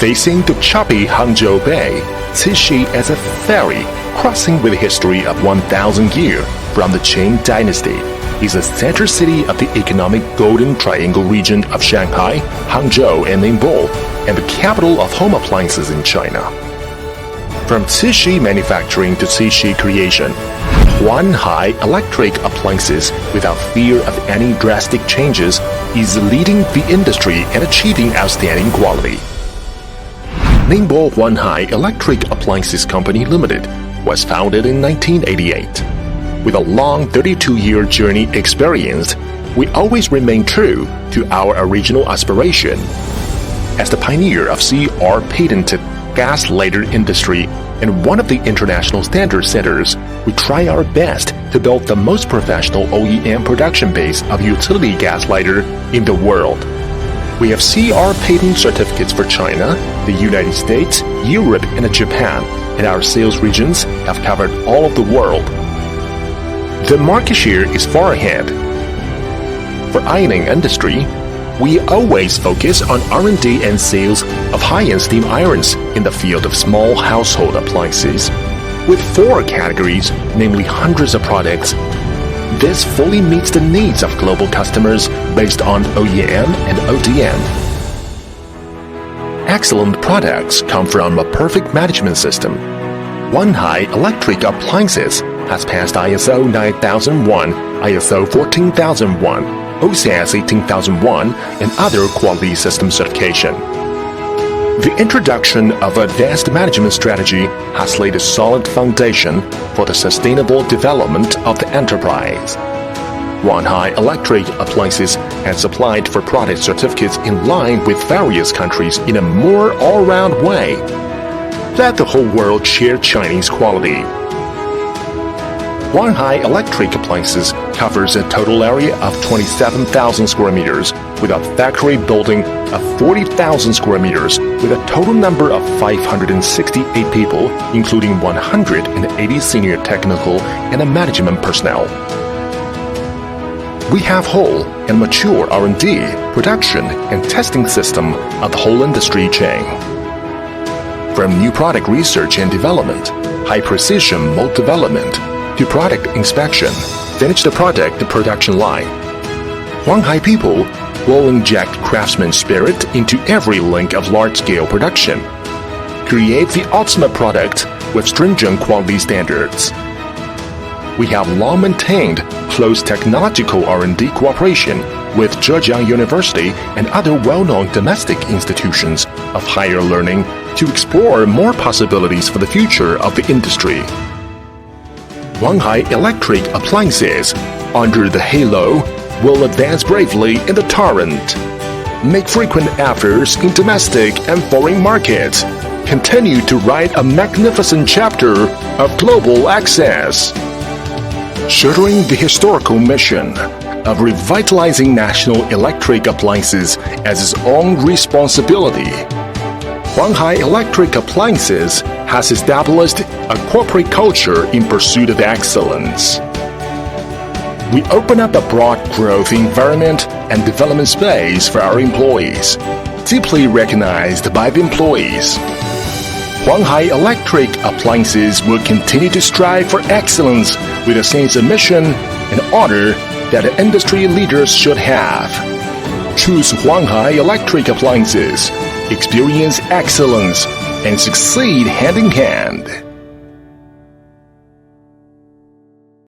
Facing the choppy Hangzhou Bay, Cixi is a ferry crossing with a history of 1,000 years from the Qing Dynasty. Is a center city of the economic Golden Triangle region of Shanghai, Hangzhou and Ningbo, and the capital of home appliances in China. From Cixi manufacturing to Cixi creation, Huanhai Electric Appliances, without fear of any drastic changes, is leading the industry and achieving outstanding quality. Ningbo Huanhai Electric Appliances Company Limited was founded in 1988. With a long 32-year journey experience, we always remain true to our original aspiration. As the pioneer of CR patented gas lighter industry and one of the international standard setters, we try our best to build the most professional OEM production base of utility gas lighter in the world. We have CR patent certificates for China, the United States, Europe, and Japan, and our sales regions have covered all of the world. The market share is far ahead. For ironing industry, we always focus on R&D and sales of high-end steam irons in the field of small household appliances, with 4 categories, namely hundreds of products. This fully meets the needs of global customers based on OEM and ODM. Excellent products come from a perfect management system. Huanhai Electric Appliances has passed ISO 9001, ISO 14001, OCS 18001, and other quality system certification. The introduction of advanced management strategy has laid a solid foundation for the sustainable development of the enterprise. Huanhai Electric Appliances has applied for product certificates in line with various countries in a more all-round way. Let the whole world share Chinese quality. Huanhai Electric Appliances covers a total area of 27,000 square meters with a factory building of 40,000 square meters with a total number of 568 people, including 180 senior technical and management personnel. We have whole and mature R&D, production, and testing system of the whole industry chain. From new product research and development, high-precision mold development, to product inspection, finish the product to production line. Huanhai people will inject craftsman spirit into every link of large-scale production. Create the ultimate product with stringent quality standards. We have long maintained close technological R&D cooperation with Zhejiang University and other well-known domestic institutions of higher learning to explore more possibilities for the future of the industry. Huanhai Electric Appliances, under the halo, will advance bravely in the torrent, make frequent efforts in domestic and foreign markets, continue to write a magnificent chapter of global access. Shouldering the historical mission of revitalizing national electric appliances as its own responsibility, Huanhai Electric Appliances has established a corporate culture in pursuit of excellence. We open up a broad growth environment and development space for our employees, deeply recognized by the employees. Huanhai Electric Appliances will continue to strive for excellence with a sense of mission and honor that industry leaders should have. Choose Huanhai Electric Appliances, experience excellence, and succeed hand in hand.